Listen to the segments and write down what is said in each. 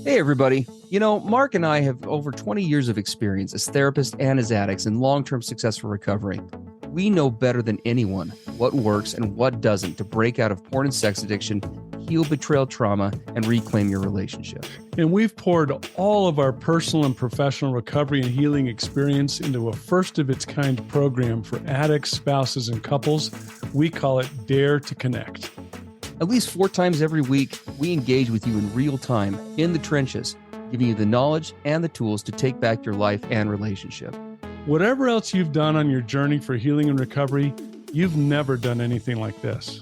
Hey, everybody. Mark and I have over 20 years of experience as therapists and as addicts in long-term successful recovery. We know better than anyone what works and what doesn't to break out of porn and sex addiction, heal betrayal trauma, and reclaim your relationship. And we've poured all of our personal and professional recovery and healing experience into a first-of-its-kind program for addicts, spouses, and couples. We call it Dare to Connect. At least 4 times every week, we engage with you in real time, in the trenches, giving you the knowledge and the tools to take back your life and relationship. Whatever else you've done on your journey for healing and recovery, you've never done anything like this.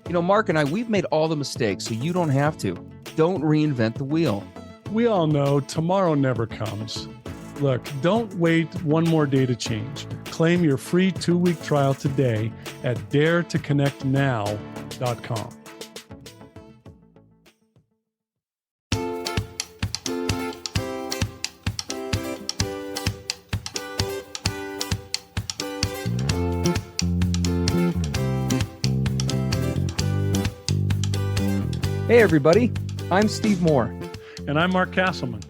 Mark and I, we've made all the mistakes, so you don't have to. Don't reinvent the wheel. We all know tomorrow never comes. Look, don't wait one more day to change. Claim your free 2-week trial today at daretoconnectnow.com. Hey, everybody. I'm Steve Moore. And I'm Mark Castleman.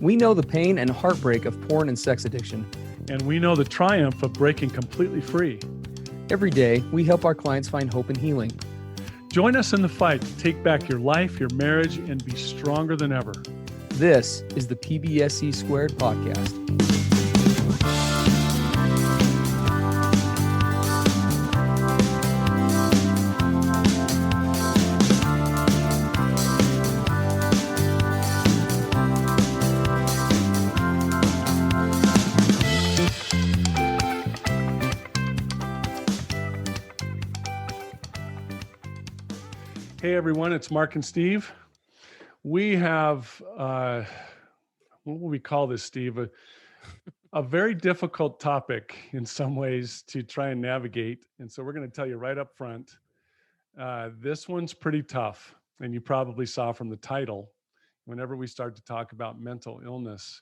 We know the pain and heartbreak of porn and sex addiction. And we know the triumph of breaking completely free. Every day, we help our clients find hope and healing. Join us in the fight to take back your life, your marriage, and be stronger than ever. This is the PBSC Squared podcast. Hey everyone, it's Mark and Steve. We have, what will we call this, Steve? A very difficult topic in some ways to try and navigate. And so we're going to tell you right up front, this one's pretty tough. And you probably saw from the title, whenever we start to talk about mental illness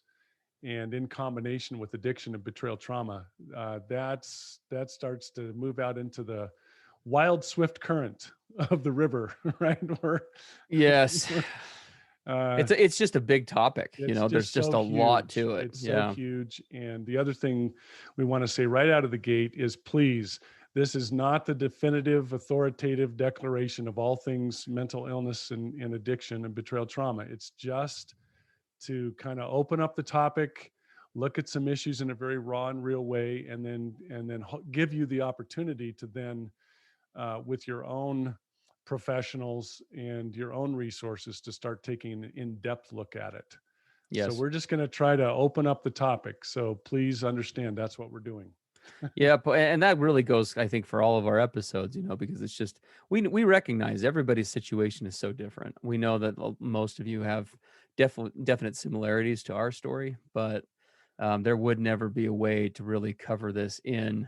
and in combination with addiction and betrayal trauma, that starts to move out into the wild, swift current of the river, right? Yes. It's just a big topic. There's just a lot to it. It's so huge. And the other thing we want to say right out of the gate is, please, this is not the definitive, authoritative declaration of all things mental illness and addiction and betrayal trauma. It's just to kind of open up the topic, look at some issues in a very raw and real way, and then give you the opportunity to then with your own professionals and your own resources to start taking an in-depth look at it. Yes. So we're just going to try to open up the topic. So please understand that's what we're doing. Yeah. And that really goes, I think, for all of our episodes, because it's just, we recognize everybody's situation is so different. We know that most of you have definite similarities to our story, but there would never be a way to really cover this in.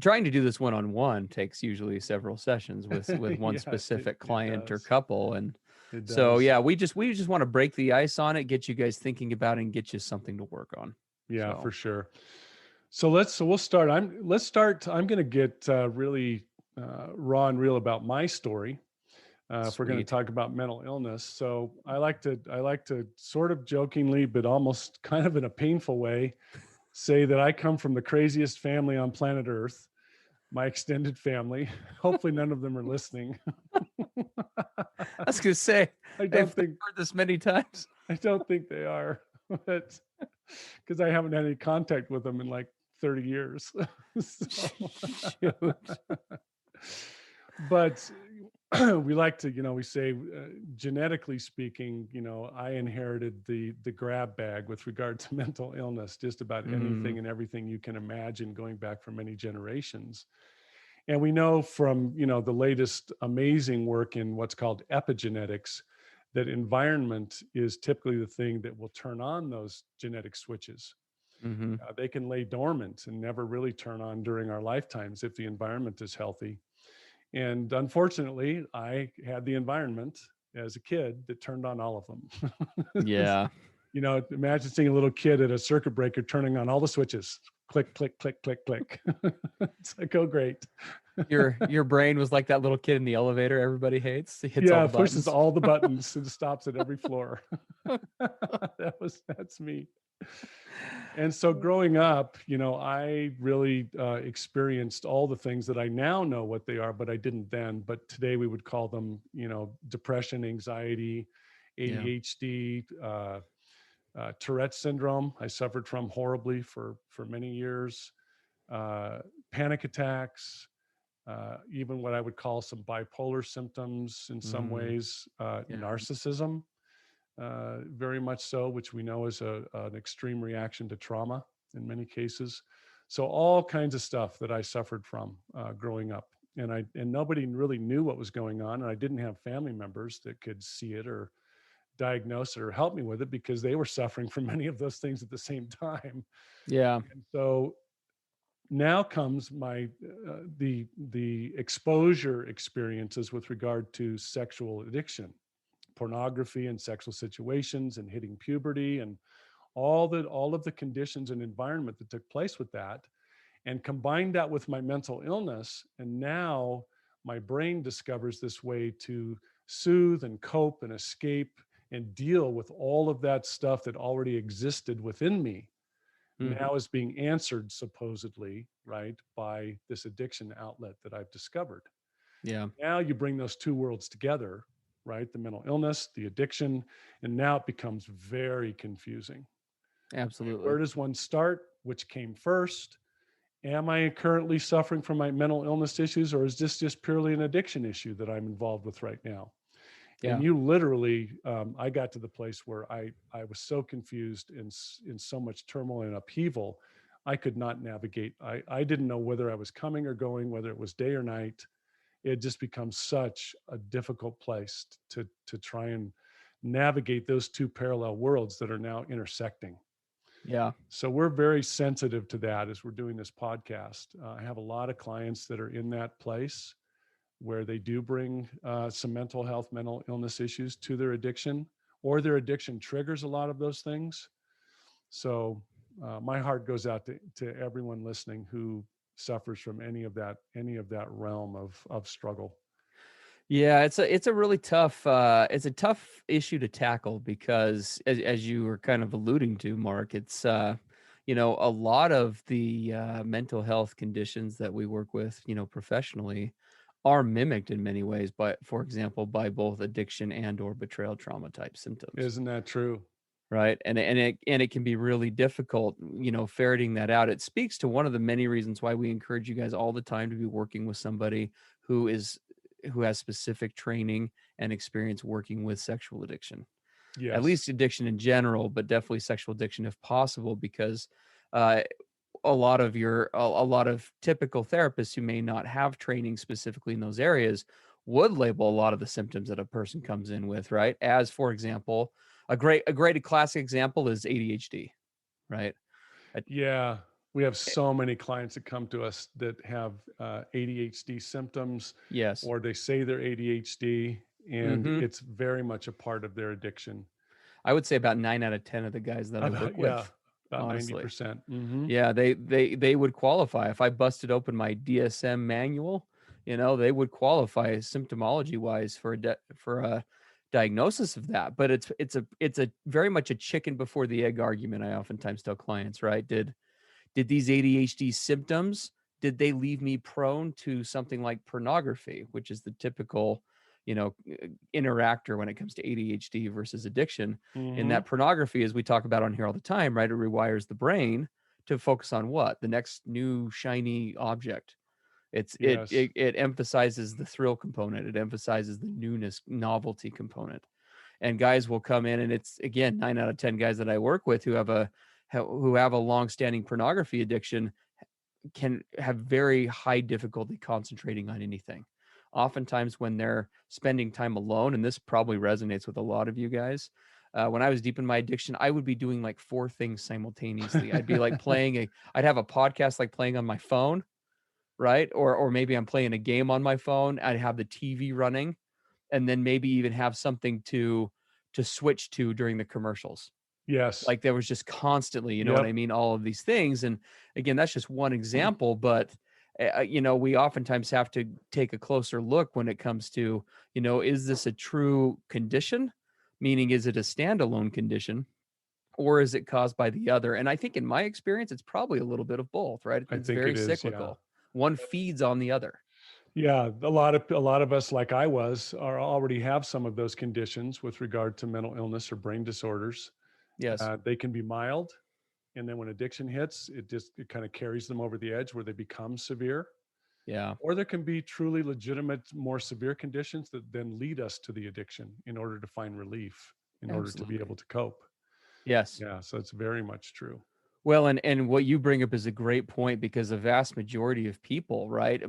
Trying to do this one-on-one takes usually several sessions with one specific client or couple. And so, we just want to break the ice on it, get you guys thinking about it, and get you something to work on. Yeah, for sure. So we'll start. I'm going to get really raw and real about my story. If we're going to talk about mental illness. So I like to sort of jokingly, but almost kind of in a painful way, say that I come from the craziest family on planet Earth, my extended family. Hopefully none of them are listening. I was going to say, I've heard this many times. I don't think they are, but because I haven't had any contact with them in like 30 years. But we like to, we say, genetically speaking, I inherited the grab bag with regard to mental illness, just about anything and everything you can imagine going back for many generations. And we know from, the latest amazing work in what's called epigenetics, that environment is typically the thing that will turn on those genetic switches. Mm-hmm. They can lay dormant and never really turn on during our lifetimes if the environment is healthy. And unfortunately, I had the environment as a kid that turned on all of them. Yeah. Imagine seeing a little kid at a circuit breaker turning on all the switches. click, click, click, click, click. It's like, oh, great. Your brain was like that little kid in the elevator everybody hates. He hits all Yeah, the pushes buttons. all the buttons and stops at every floor. That's me. And so growing up, I really experienced all the things that I now know what they are, but I didn't then. But today we would call them, depression, anxiety, Yeah. ADHD, Tourette syndrome. I suffered from horribly for many years. Uh, Panic attacks, even what I would call some bipolar symptoms in some Mm, ways, yeah. narcissism, very much so, which we know is an extreme reaction to trauma in many cases. So all kinds of stuff that I suffered from growing up, and nobody really knew what was going on, and I didn't have family members that could see it or diagnose it or help me with it because they were suffering from many of those things at the same time. Yeah. And so now comes my the exposure experiences with regard to sexual addiction, pornography and sexual situations and hitting puberty and all of the conditions and environment that took place with that, and combine that with my mental illness, and now my brain discovers this way to soothe and cope and escape and deal with all of that stuff that already existed within me, Mhm. now is being answered supposedly, right, by this addiction outlet that I've discovered. Yeah. Now you bring those two worlds together, right? The mental illness, the addiction, and now it becomes very confusing. Right? Absolutely. Where does one start? Which came first? Am I currently suffering from my mental illness issues, or is this just purely an addiction issue that I'm involved with right now? And Yeah. you literally, I got to the place where I was so confused and in so much turmoil and upheaval, I could not navigate. I didn't know whether I was coming or going, whether it was day or night. It just becomes such a difficult place to try and navigate those two parallel worlds that are now intersecting. Yeah. So we're very sensitive to that as we're doing this podcast. I have a lot of clients that are in that place where they do bring some mental health, mental illness issues to their addiction, or their addiction triggers a lot of those things. So my heart goes out to everyone listening who suffers from any of that realm of struggle. Yeah, it's a really tough it's a tough issue to tackle because as you were kind of alluding to, Mark, it's a lot of the mental health conditions that we work with, professionally are mimicked in many ways by, for example, by both addiction and or betrayal trauma type symptoms. Isn't that true? Right. And it can be really difficult, ferreting that out. It speaks to one of the many reasons why we encourage you guys all the time to be working with somebody who is who has specific training and experience working with sexual addiction. At Yes. least addiction in general, but definitely sexual addiction if possible, because uh, a lot of typical therapists who may not have training specifically in those areas would label a lot of the symptoms that a person comes in with, right? As for example, a great classic example is ADHD, right? Uh, Yeah, we have eh, so many clients that come to us that have ADHD symptoms, yes. or they say they're ADHD, and Hmm. it's very much a part of their addiction. I would say about 9 out of 10 of the guys that I About work yeah, with, about honestly. 90%. Mm-hmm. Yeah, they would qualify. If I busted open my DSM manual, they would qualify symptomology-wise for a diagnosis of that. But it's a very much a chicken before the egg argument I oftentimes tell clients, right? Did these ADHD symptoms, did they leave me prone to something like pornography, which is the typical, interactor when it comes to ADHD versus addiction? In Mm-hmm. that pornography, as we talk about on here all the time, right? It rewires the brain to focus on what? The next new shiny object. It's it Yes. it it emphasizes the thrill component. It emphasizes the newness, novelty component. And guys will come in, and it's again 9 out of 10 guys that I work with who have a long-standing pornography addiction can have very high difficulty concentrating on anything. Oftentimes, when they're spending time alone, and this probably resonates with a lot of you guys, when I was deep in my addiction, I would be doing like four things simultaneously. I'd be like I'd have a podcast like playing on my phone, right? Or maybe I'm playing a game on my phone. I'd have the TV running, and then maybe even have something to switch to during the commercials. Yes. Like there was just constantly, you know what Yep. I mean? All of these things. And again, that's just one example, but you know, we oftentimes have to take a closer look when it comes to, you know, is this a true condition? Meaning, is it a standalone condition or is it caused by the other? And I think in my experience, it's probably a little bit of both, right? I It's think very it is. Yeah. cyclical. One feeds on the other. Yeah, a lot of us, like I was, are already have some of those conditions with regard to mental illness or brain disorders. Yes. They can be mild, and then when addiction hits, it kind of carries them over the edge where they become severe. Yeah. Or there can be truly legitimate, more severe conditions that then lead us to the addiction in order to find relief, in order to be Absolutely. able to cope. Yes. Yeah, so it's very much true. Well, and what you bring up is a great point because the vast majority of people, right,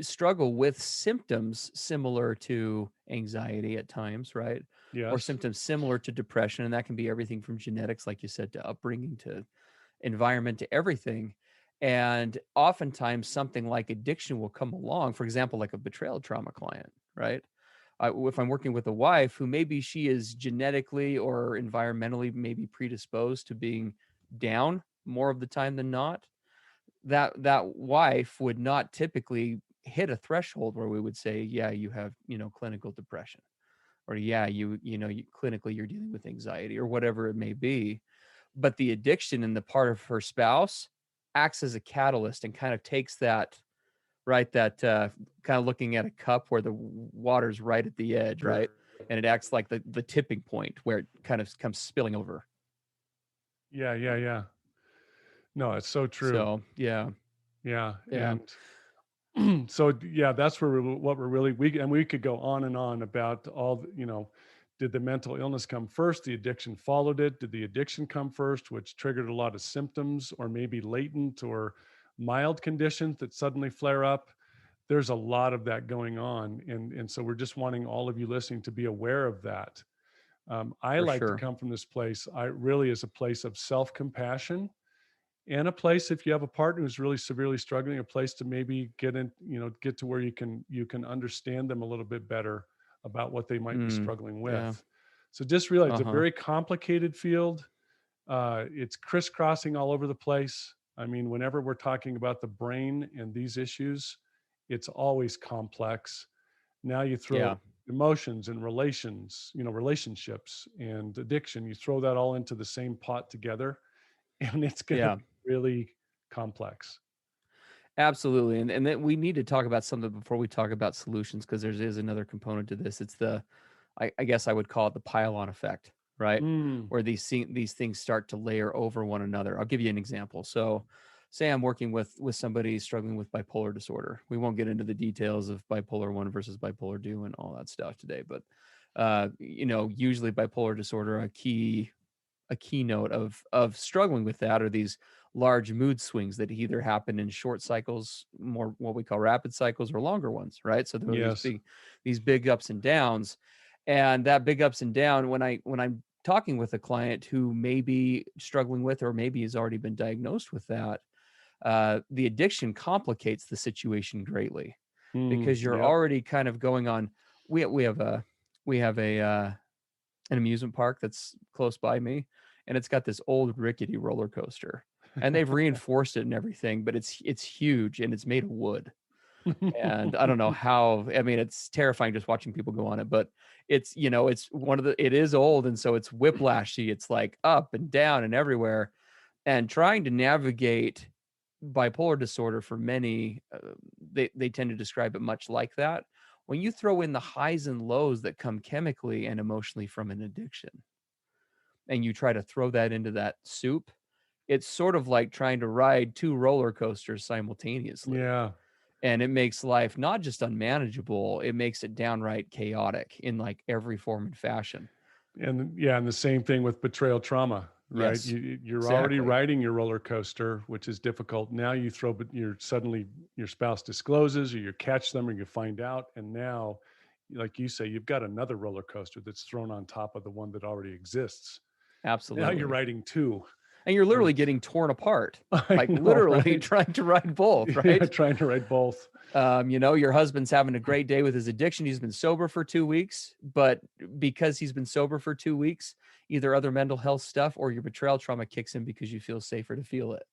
struggle with symptoms similar to anxiety at times, right? Or Yes. symptoms similar to depression. And that can be everything from genetics, like you said, to upbringing, to environment, to everything. And oftentimes something like addiction will come along, for example, like a betrayal trauma client, right? If I'm working with a wife who maybe she is genetically or environmentally maybe predisposed to being down more of the time than not, that wife would not typically hit a threshold where we would say, yeah, you have, you know, clinical depression, or yeah, clinically you're dealing with anxiety or whatever it may be. But the addiction in the part of her spouse acts as a catalyst and kind of takes that, right, that kind of looking at a cup where the water's right at the edge, right, and it acts like the tipping point where it kind of comes spilling over. Yeah, yeah, yeah. No, it's so true. So yeah. Yeah, Yeah. and so yeah, that's where what we're really we could go on and on about all did the mental illness come first, the addiction followed it, did the addiction come first, which triggered a lot of symptoms or maybe latent or mild conditions that suddenly flare up. There's a lot of that going on, and so we're just wanting all of you listening to be aware of that. I For like to sure. come from this place, I really, is a place of self-compassion, and a place, if you have a partner who's really severely struggling, a place to maybe get to where you can understand them a little bit better about what they might be Mm, struggling yeah. with. So just realize it's a Uh-huh. very complicated field. It's crisscrossing all over the place. I mean, whenever we're talking about the brain and these issues, it's always complex. Now you throw Yeah. emotions and relationships and addiction, you throw that all into the same pot together, and it's going to Yeah. be really complex. Absolutely. And then we need to talk about something before we talk about solutions because there is another component to this. It's the I guess I would call it the pile-on effect, right? Mm, Where these things start to layer over one another. I'll give you an example. So, say I'm working with somebody struggling with bipolar disorder. We won't get into the details of bipolar 1 versus bipolar 2 and all that stuff today, but you know, usually bipolar disorder, a keynote of struggling with that are these large mood swings that either happen in short cycles, more what we call rapid cycles, or longer ones, right? So there are yes. these big ups and downs, and that big ups and down when I'm talking with a client who may be struggling with or maybe has already been diagnosed with that, the addiction complicates the situation greatly Mm, because you're yep. already kind of going on. We have a we have a an amusement park that's close by me, and it's got this old rickety roller coaster, and they've reinforced it and everything, but it's huge and it's made of wood. And I don't know how, I mean, it's terrifying just watching people go on it, but it's, you know, it's one of the it is old, and so it's whiplashy. It's like up and down and everywhere. And trying to navigate bipolar disorder for many, they tend to describe it much like that. When you throw in the highs and lows that come chemically and emotionally from an addiction, and you try to throw that into that soup, it's sort of like trying to ride two roller coasters simultaneously. Yeah. And it makes life not just unmanageable, it makes it downright chaotic in like every form and fashion. And yeah, and the same thing with betrayal trauma, right? Yes, You're already exactly. riding your roller coaster, which is difficult. Now you throw, but you're suddenly your spouse discloses, or you catch them, or you find out, and now, like you say, you've got another roller coaster that's thrown on top of the one that already exists. Now you're Absolutely. riding two. and you're And literally getting torn apart, I like know, literally right? trying to ride both, Yeah, right? trying to write both. Your husband's having a great day with his addiction. He's been sober for 2 weeks, but because he's been sober for 2 weeks, either other mental health stuff or your betrayal trauma kicks in because you feel safer to feel it.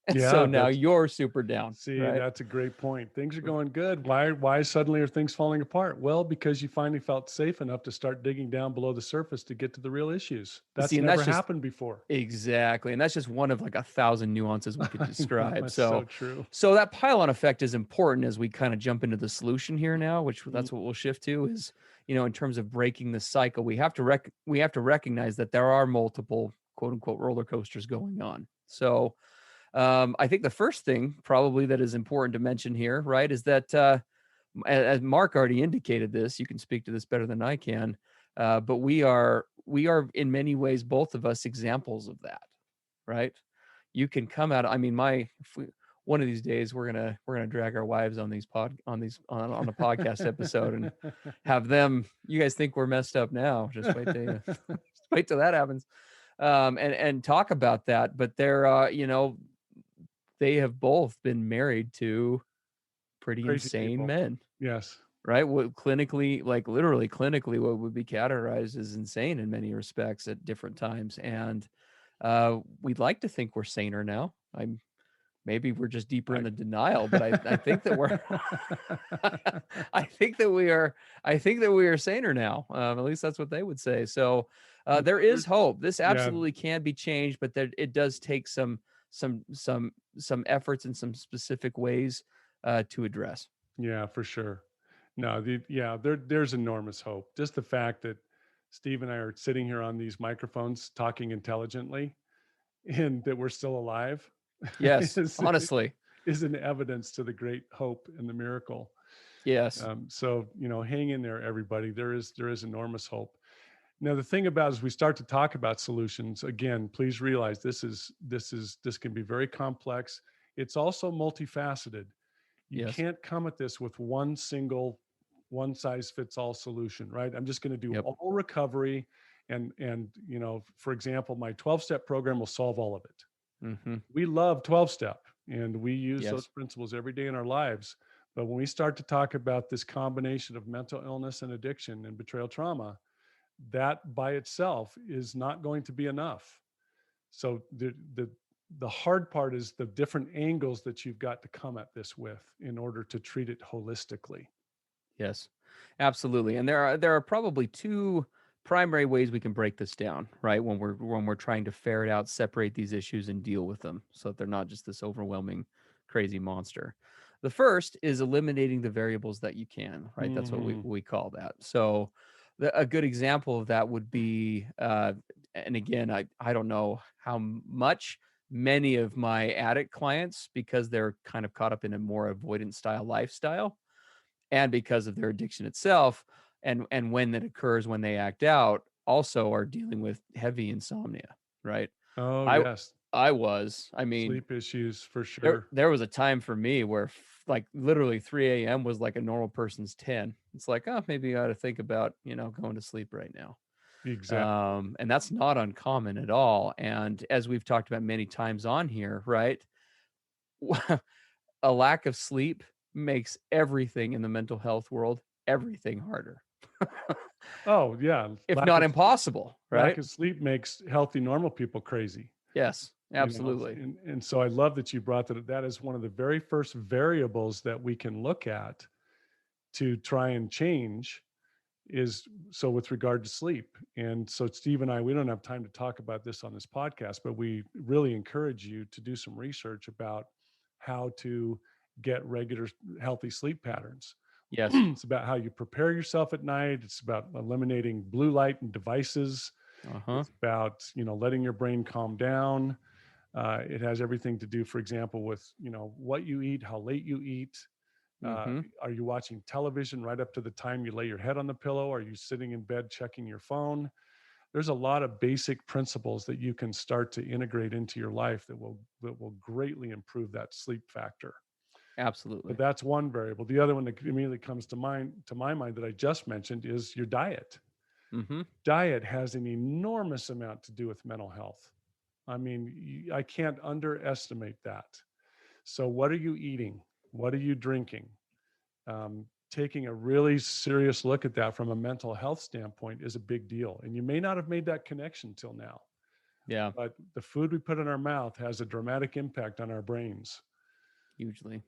And so Yeah, now that's you're super down, see, right? that's a great point. Things are going good. Why suddenly are things falling apart? Well, because you finally felt safe enough to start digging down below the surface to get to the real issues. See, That's and never that's just happened before. exactly, and that's just one of like 1,000 nuances we could I know, describe. that's so So, true. so that pile-on effect is important as we kind of jump into the solution here now, which Mm, that's what we'll shift to is, in terms of breaking the cycle, we have to recognize that there are multiple quote unquote roller coasters going on. So, I think the first thing probably that is important to mention here, right, is that as Mark already indicated this, you can speak to this better than I can, but we are in many ways both of us examples of that, right? You can come out. I mean, if we, one of these days we're gonna drag our wives on these pod on these on a podcast episode and have them. You guys think we're messed up now? Just wait till just wait till that happens, and talk about that. But they have both been married to pretty Crazy insane people. men, Yes. right? What clinically, like literally clinically, what would be categorized as insane in many respects at different times. And we'd like to think we're saner now. Maybe we're just deeper in I the denial, but I think that we're I think that we are saner now. At least that's what they would say. So there is There's hope. This yeah, absolutely can be changed, but it does take some some efforts and some specific ways to address. yeah, for sure. No, there's enormous hope. Just the fact that Steve and I are sitting here on these microphones talking intelligently and that we're still alive Yes, is honestly. is an evidence to the great hope and the miracle. Yes. So hang in there, everybody. There is enormous hope. Now, the thing about as we start to talk about solutions, again, please realize this can be very complex. It's also multifaceted. You Yes. can't come at this with one single one size fits all solution, right? I'm just going to do Yep. all recovery and for example, my 12-step program will solve all of it. Mhm. We love 12-step and we use those Yes. principles every day in our lives. But when we start to talk about this combination of mental illness and addiction and betrayal trauma, that by itself is not going to be enough. So the hard part is the different angles that you've got to come at this with in order to treat it holistically. Yes. Absolutely. And there are probably two primary ways we can break this down, right? When we're trying to ferret out, separate these issues and deal with them so that they're not just this overwhelming crazy monster. The first is eliminating the variables that you can, right? That's what we Mhm. we call that. So a good example of that would be and again, I don't know how much many of my addict clients, because they're kind of caught up in a more avoidant style lifestyle and because of their addiction itself, and when that occurs, when they act out, also are dealing with heavy insomnia, right? Oh, I yes. I mean, Sleep issues for there sure. there was a time for me where like literally 3 a.m. was like a normal person's 10. It's like, oh, maybe I ought to think about, going to sleep right now. Exactly. And that's not uncommon at all. And as we've talked about many times on here, right? A lack of sleep makes everything in the mental health world everything harder, Oh, yeah. if not impossible, Lack right? of sleep makes healthy, normal people crazy. Yes, absolutely. And so I love that you brought that is one of the very first variables that we can look at to try and change is so with regard to sleep. And so Steve and I, we don't have time to talk about this on this podcast, but we really encourage you to do some research about how to get regular healthy sleep patterns. Yes. It's about how you prepare yourself at night. It's about eliminating blue light and devices. Uh-huh. It's about, letting your brain calm down. It has everything to do, for example, with, what you eat, how late you eat, Mhm. are you watching television right up to the time you lay your head on the pillow? Are you sitting in bed checking your phone? There's a lot of basic principles that you can start to integrate into your life that will greatly improve that sleep factor. But Absolutely. that's one variable. The other one that immediately comes to my mind that I just mentioned is your diet. Mhm. Diet has an enormous amount to do with mental health. I mean, I can't underestimate that. So, what are you eating? What are you drinking? Taking a really serious look at that from a mental health standpoint is a big deal. And you may not have made that connection till now, Yeah, but the food we put in our mouth has a dramatic impact on our brains. hugely.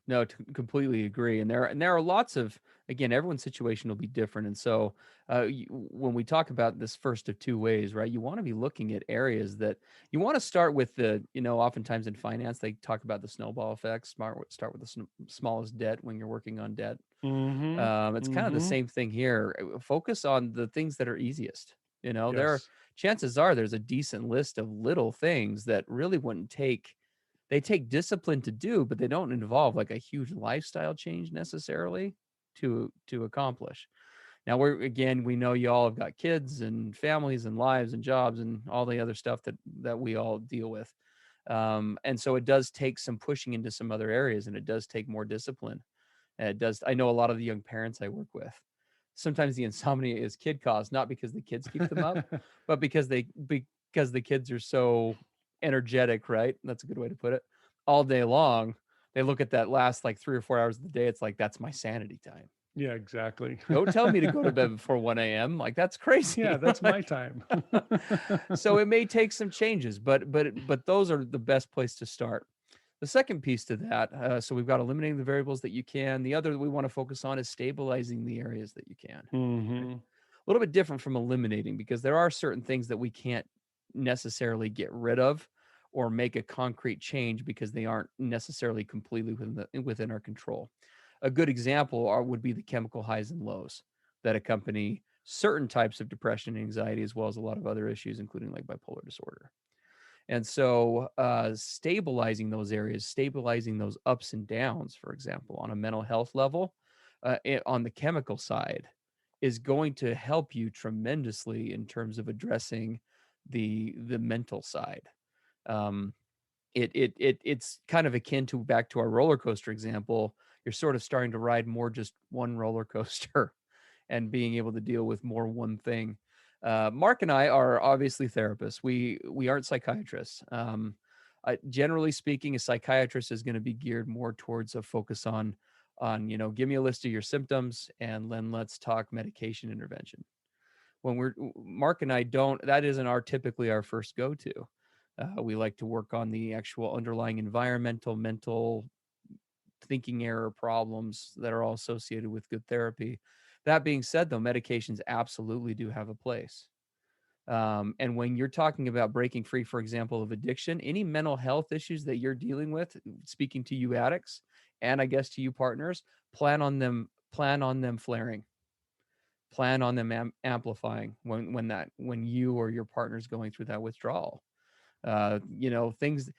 No, completely agree. And there are lots of, again, everyone's situation will be different, and so when we talk about this first of two ways, right? You want to be looking at areas that you want to start with the, oftentimes in finance they talk about the snowball effect. Start with the smallest debt when you're working on debt. Mm-hmm. It's kind of the Mm-hmm. same thing here. Focus on the things that are easiest. Yes. Chances are there's a decent list of little things that really wouldn't take they take discipline to do, but they don't involve like a huge lifestyle change necessarily to accomplish. Now we know you all have got kids and families and lives and jobs and all the other stuff that we all deal with. And so it does take some pushing into some other areas, and it does take more discipline. And it does. I know a lot of the young parents I work with. Sometimes the insomnia is kid caused, not because the kids keep them up, but because the kids are so energetic, right? That's a good way to put it. All day long, they look at that last like 3 or 4 hours of the day. It's like that's my sanity time. Yeah, exactly. Don't tell me to go to bed before 1 a.m. Like that's Yeah, crazy. that's my Like, time. so it may take some changes, but those are the best place to start. The second piece to that, so we've got eliminating the variables that you can. The other that we want to focus on is stabilizing the areas that you can. Right? Hmm. A little bit different from eliminating because there are certain things that we can't necessarily get rid of or make a concrete change because they aren't necessarily completely within our control. A good example would be the chemical highs and lows that accompany certain types of depression and anxiety, as well as a lot of other issues, including like bipolar disorder. And so, stabilizing those areas, stabilizing those ups and downs, for example, on a mental health level, on the chemical side, is going to help you tremendously in terms of addressing the mental side. Um, it's kind of akin to back to our roller coaster example. You're sort of starting to ride more just one roller coaster and being able to deal with more one thing. Mark and I are obviously therapists. We aren't psychiatrists. Generally speaking, a psychiatrist is going to be geared more towards a focus on give me a list of your symptoms and then let's talk medication intervention. When we're Mark and I don't that isn't our typically our first go to. We like to work on the actual underlying environmental, mental, thinking error problems that are all associated with good therapy. That being said, though, medications absolutely do have a place. And when you're talking about breaking free, for example, of addiction, any mental health issues that you're dealing with, speaking to you addicts, and I guess to you partners, plan on them flaring, plan on them amplifying when you or your partner's going through that withdrawal. Things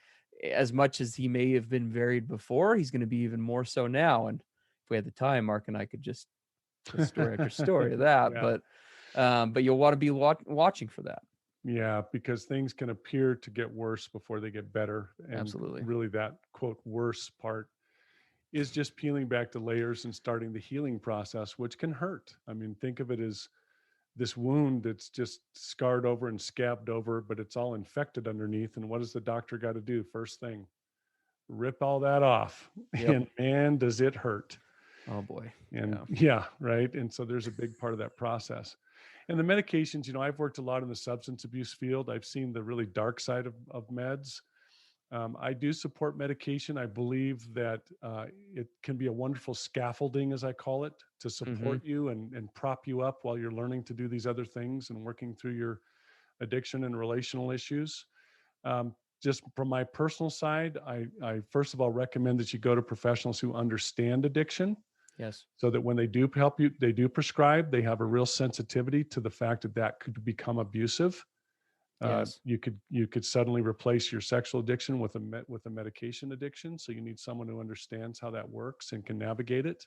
as much as he may have been varied before, he's going to be even more so now. And if we had the time, Mark and I could just story after story of that. Yeah. But you'll want to be watching for that. Yeah, because things can appear to get worse before they get better. And Absolutely. really, that quote, worse part is just peeling back the layers and starting the healing process, which can hurt. I mean, think of it as this wound that's just scarred over and scabbed over, but it's all infected underneath. And what does the doctor got to do? First thing, rip all that off. Yep. And man, does it hurt. Oh boy. And Yeah. yeah, right. And so there's a big part of that process. And the medications, I've worked a lot in the substance abuse field. I've seen the really dark side of meds. I do support medication. I believe that it can be a wonderful scaffolding, as I call it, to Mm-hmm. support you and prop you up while you're learning to do these other things and working through your addiction and relational issues. Just from my personal side, I first of all recommend that you go to professionals who understand addiction Yes. so that when they do help you, they do prescribe, they have a real sensitivity to the fact that that could become abusive. Yes. You could suddenly replace your sexual addiction with a medication addiction. So you need someone who understands how that works and can navigate it.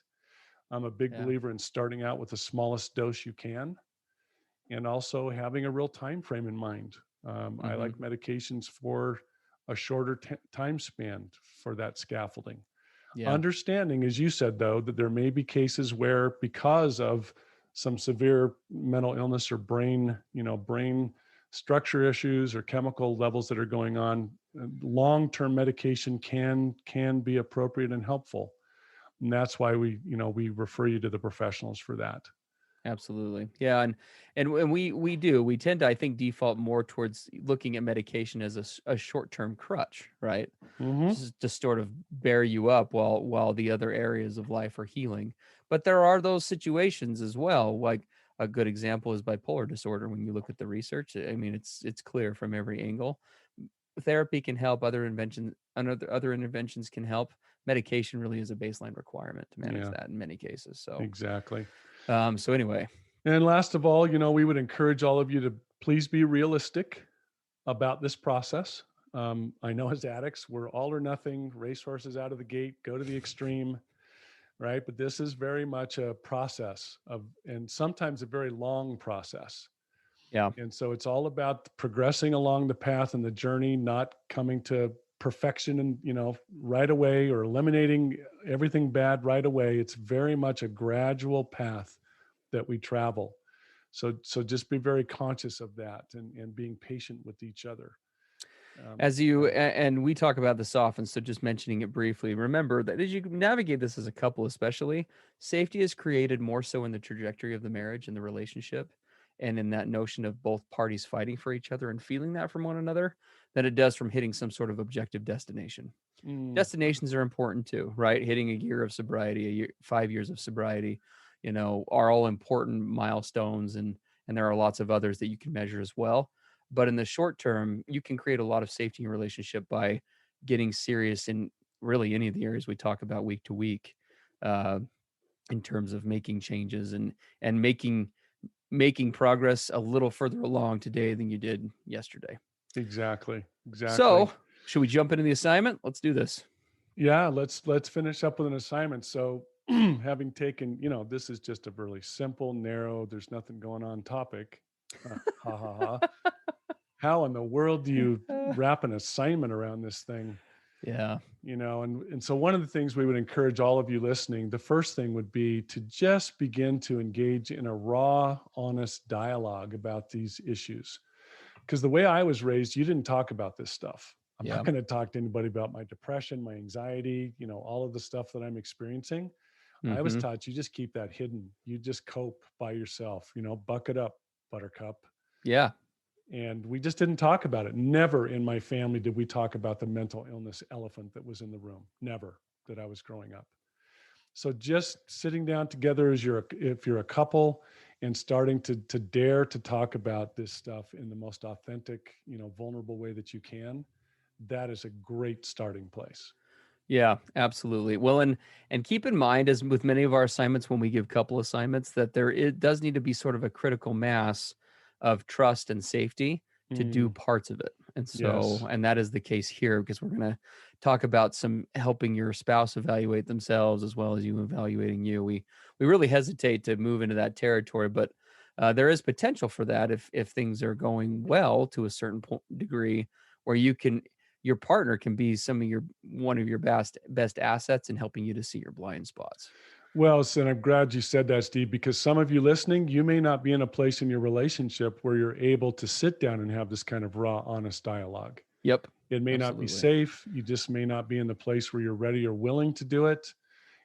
I'm a big Yeah. believer in starting out with the smallest dose you can, and also having a real time frame in mind. I Mm-hmm. like medications for a shorter time span for that scaffolding. Yeah. Understanding, as you said, though, that there may be cases where because of some severe mental illness or brain structure issues or chemical levels that are going on, long-term medication can be appropriate and helpful. And that's why we refer you to the professionals for that. Absolutely. Yeah, and we tend to, I think, default more towards looking at medication as a short-term crutch, right? Hmm. Just to sort of bear you up while the other areas of life are healing. But there are those situations as well. Like a good example is bipolar disorder. When you look at the research, I mean, it's clear from every angle. Therapy can help. Other interventions can help. Medication really is a baseline requirement to manage Yeah, that in many cases. So, exactly. so anyway, And last of all, we would encourage all of you to please be realistic about this process. I know as addicts, we're all or nothing, racehorses out of the gate, go to the extreme, right? But this is very much a process and sometimes a very long process. yeah. And so it's all about progressing along the path and the journey, not coming to perfection and, right away, or eliminating everything bad right away. It's very much a gradual path that we travel. So just be very conscious of that, and being patient with each other. As and we talk about this often, so just mentioning it briefly, remember that as you navigate this as a couple, especially, safety is created more so in the trajectory of the marriage and the relationship, and in that notion of both parties fighting for each other and feeling that from one another, than it does from hitting some sort of objective destination. Mm, Destinations are important too, right? Hitting a year of sobriety, a year, 5 years of sobriety, are all important milestones, and there are lots of others that you can measure as well. But in the short term, you can create a lot of safety in a relationship by getting serious in really any of the areas we talk about week to week, uh, in terms of making changes and making progress a little further along today than you did yesterday. exactly, exactly. So, should we jump into the assignment? Let's do this. Yeah, let's finish up with an assignment. So, having taken, this is just a really simple, narrow, there's nothing going on topic. Ha ha ha. How in the world do you Uh, wrap an assignment around this thing? yeah. And so one of the things we would encourage all of you listening, the first thing would be to just begin to engage in a raw, honest dialogue about these issues. Because the way I was raised, you didn't talk about this stuff. I'm not Yeah. going to talk to anybody about my depression, my anxiety, all of the stuff that I'm experiencing. I was Mhm. taught you just keep that hidden. You just cope by yourself, buck it up, buttercup. Yeah. And we just didn't talk about it. Never in my family did we talk about the mental illness elephant that was in the room. Never, that I was growing up. So just sitting down together if you're a couple, and starting to dare to talk about this stuff in the most authentic, vulnerable way that you can, that is a great starting place. Yeah, absolutely. Well, and keep in mind, as with many of our assignments, when we give couple assignments, that there it does need to be sort of a critical mass of trust and safety to do Mm, parts of it. And yes. so, and that is the case here because we're going to talk about some helping your spouse evaluate themselves as well as you evaluating you. We really hesitate to move into that territory, but there is potential for that if things are going well to a certain degree, where your partner can be some of your one of your best assets in helping you to see your blind spots. Well, and I'm glad you said that, Steve, because some of you listening, you may not be in a place in your relationship where you're able to sit down and have this kind of raw, honest dialogue. Yep, It may not be absolutely. safe. You just may not be in the place where you're ready or willing to do it.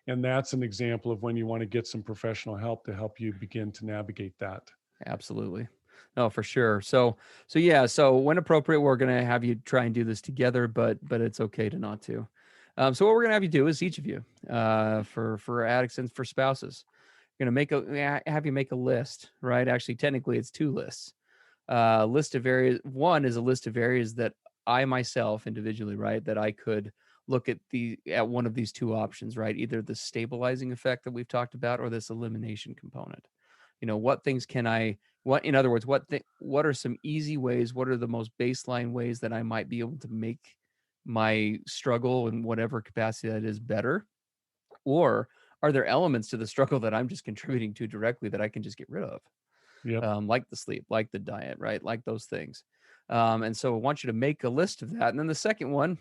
And that's an example of when you want to get some professional help to help you begin to navigate that. Absolutely. No, for sure. So yeah, so when appropriate, we're gonna have you try and do this together, but it's okay to not to. So what we're gonna have you do is each of you, for addicts and for spouses, gonna have you make a list, right? Actually, technically, it's two lists. List of areas. One is a list of areas that I myself individually, right, that I could look at one of these two options, right? Either the stabilizing effect that we've talked about or this elimination component. What things can I what in other words, what are some easy ways, what are the most baseline ways that I might be able to make my struggle in whatever capacity that is better? Or are there elements to the struggle that I'm just contributing to directly that I can just get rid of? Yep. Like the sleep, like the diet, right? Like those things. And so I want you to make a list of that. And then the second one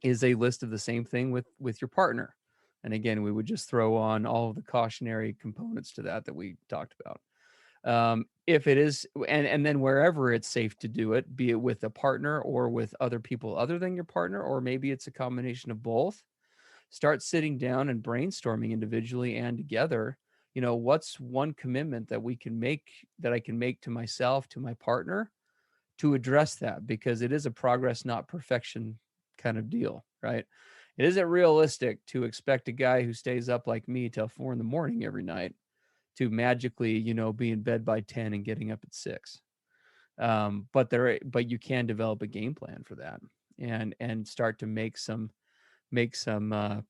is a list of the same thing with your partner. And again, we would just throw on all of the cautionary components to that we talked about. if it is, and then wherever it's safe to do it, be it with a partner or with other people other than your partner, or maybe it's a combination of both, start sitting down and brainstorming individually and together. What's one commitment that we can make, that I can make to myself, to my partner, to address that, because it is a progress, not perfection kind of deal, right? It isn't realistic to expect a guy who stays up like me till 4 in the morning every night to magically, be in bed by 10 and getting up at 6. But you can develop a game plan for that, and start to make some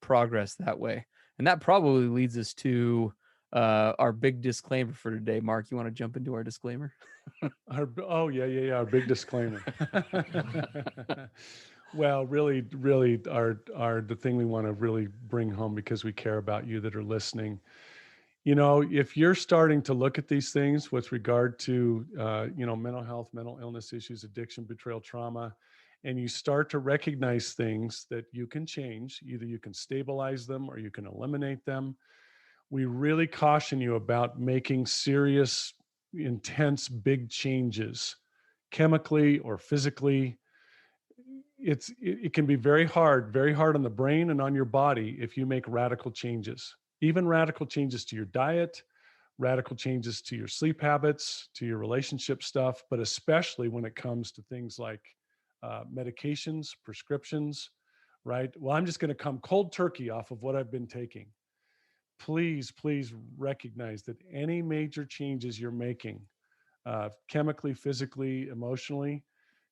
progress that way. And that probably leads us to our big disclaimer for today. Mark, you want to jump into our disclaimer? Oh, yeah. Our big disclaimer. Well, really, our the thing we want to really bring home, because we care about you that are listening. If you're starting to look at these things with regard to, mental health, mental illness issues, addiction, betrayal, trauma, and you start to recognize things that you can change, either you can stabilize them or you can eliminate them. We really caution you about making serious, intense, big changes, chemically or physically. It can be very hard on the brain and on your body if you make radical changes, even radical changes to your diet, radical changes to your sleep habits, to your relationship stuff, but especially when it comes to things like medications, prescriptions, right? Well, I'm just going to come cold turkey off of what I've been taking. Please recognize that any major changes you're making, chemically, physically, emotionally,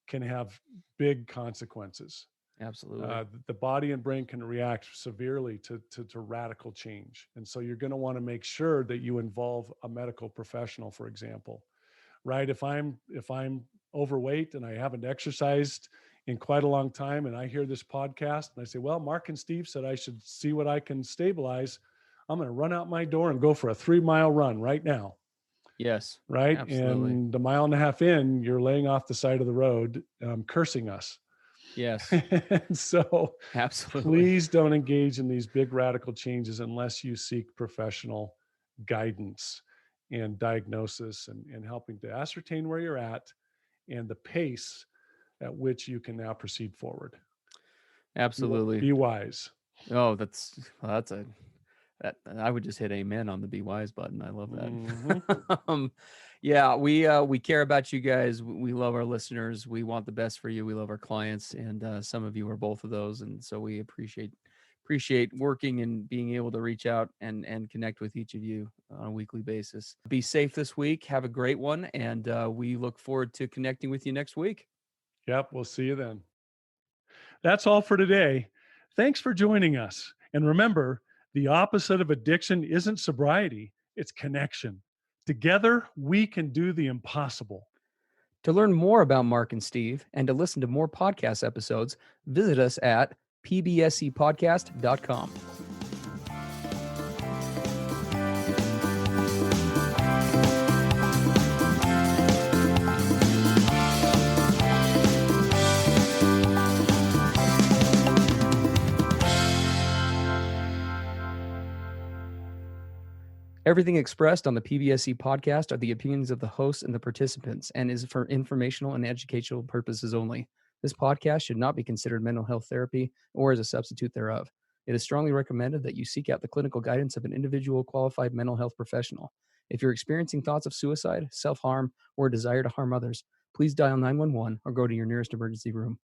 can have big consequences. Absolutely. The body and brain can react severely to radical change. And so you're going to want to make sure that you involve a medical professional, for example, right? If I'm overweight and I haven't exercised in quite a long time, and I hear this podcast and I say, well, Mark and Steve said I should see what I can stabilize, I'm going to run out my door and go for a 3-mile run right now. Yes, Right. absolutely. And a mile and a half in, you're laying off the side of the road, cursing us. Yes, And so absolutely. please don't engage in these big radical changes unless you seek professional guidance and diagnosis, and helping to ascertain where you're at and the pace at which you can now proceed forward. Absolutely. Be wise. Oh, that's a that I would just hit amen on the be wise button. I love Hmm. that. Yeah, we care about you guys. We love our listeners. We want the best for you. We love our clients, and some of you are both of those, and so we appreciate working and being able to reach out and connect with each of you on a weekly basis. Be safe this week. Have a great one, and we look forward to connecting with you next week. Yep. We'll see you then. That's all for today. Thanks for joining us. And remember, the opposite of addiction isn't sobriety, it's connection. Together, we can do the impossible. To learn more about Mark and Steve and to listen to more podcast episodes, visit us at pbscpodcast.com. Everything expressed on the PBSC podcast are the opinions of the hosts and the participants, and is for informational and educational purposes only. This podcast should not be considered mental health therapy or as a substitute thereof. It is strongly recommended that you seek out the clinical guidance of an individual qualified mental health professional. If you're experiencing thoughts of suicide, self-harm, or a desire to harm others, please dial 911 or go to your nearest emergency room.